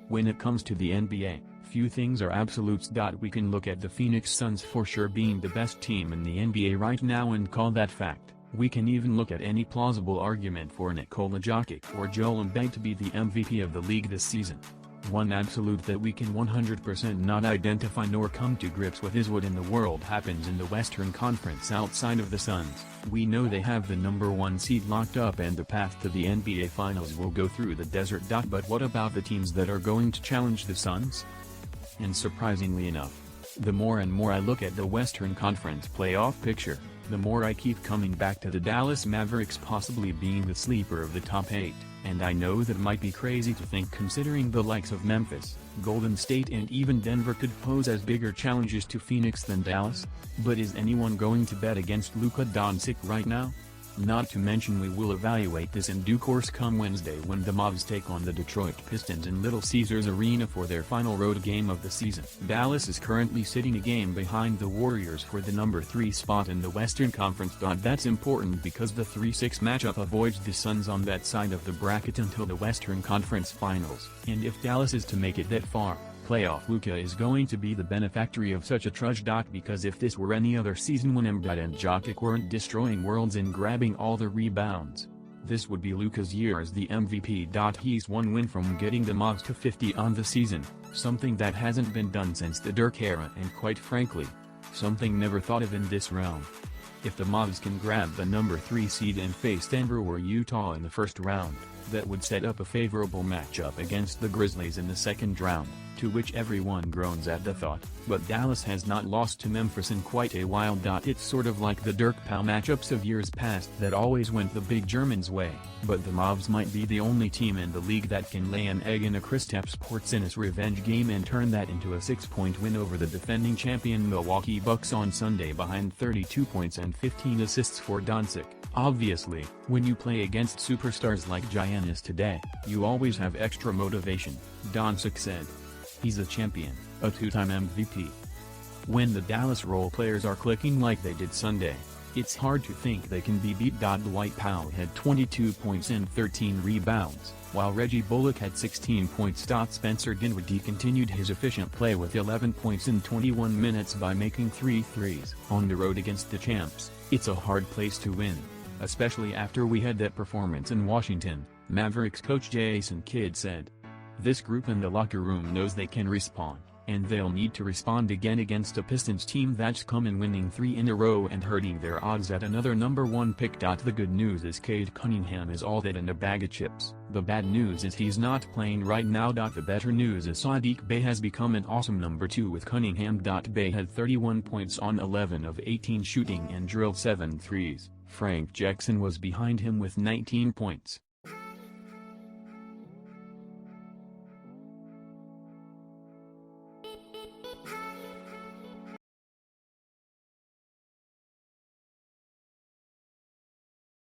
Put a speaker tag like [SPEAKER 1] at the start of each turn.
[SPEAKER 1] When it comes to the NBA, few things are absolutes. We can look at the Phoenix Suns for sure being the best team in the NBA right now and call that fact. We can even look at any plausible argument for Nikola Jokic or Joel Embiid to be the MVP of the league this season. One absolute that we can 100% not identify nor come to grips with is what in the world happens in the Western Conference outside of the Suns. We know they have the number 1 seed locked up and the path to the NBA Finals will go through the desert. But what about the teams that are going to challenge the Suns? And surprisingly enough, the more and more I look at the Western Conference playoff picture, the more I keep coming back to the Dallas Mavericks possibly being the sleeper of the top 8. And I know that might be crazy to think considering the likes of Memphis, Golden State and even Denver could pose as bigger challenges to Phoenix than Dallas, but is anyone going to bet against Luka Doncic right now? Not to mention we will evaluate this in due course come Wednesday when the Mavs take on the Detroit Pistons in Little Caesars Arena for their final road game of the season. Dallas is currently sitting a game behind the Warriors for the number 3 spot in the Western Conference. That's important because the 3-6 matchup avoids the Suns on that side of the bracket until the Western Conference Finals. And if Dallas is to make it that far, playoff Luka is going to be the benefactor of such a trudge. Because if this were any other season when Embiid and Jokic weren't destroying worlds and grabbing all the rebounds, this would be Luka's year as the MVP. He's one win from getting the Mavs to 50 on the season, something that hasn't been done since the Dirk era and quite frankly, something never thought of in this realm. If the Mavs can grab the number 3 seed and face Denver or Utah in the first round, that would set up a favorable matchup against the Grizzlies in the second round, to which everyone groans at the thought. But Dallas has not lost to Memphis in quite a while. It's sort of like the Dirk-Pau matchups of years past that always went the big Germans' way, but the Mavs might be the only team in the league that can lay an egg in a Kristaps Porzingis revenge game and turn that into a 6-point win over the defending champion Milwaukee Bucks on Sunday behind 32 points and 15 assists for Doncic. Obviously, when you play against superstars like Giannis today, you always have extra motivation, Doncic said. He's a champion, a 2-time MVP. When the Dallas role players are clicking like they did Sunday, it's hard to think they can be beat. Dwight Powell had 22 points and 13 rebounds, while Reggie Bullock had 16 points. Spencer Dinwiddie continued his efficient play with 11 points in 21 minutes by making 3 threes. On the road against the champs, it's a hard place to win, especially after we had that performance in Washington, Mavericks coach Jason Kidd said. This group in the locker room knows they can respond, and they'll need to respond again against a Pistons team that's come in winning 3 in a row and hurting their odds at another number 1 pick. The good news is Cade Cunningham is all that in a bag of chips. The bad news is he's not playing right now. The better news is Sadiq Bey has become an awesome number 2 with Cunningham. Bey had 31 points on 11 of 18 shooting and drilled 7 threes. Frank Jackson was behind him with 19 points.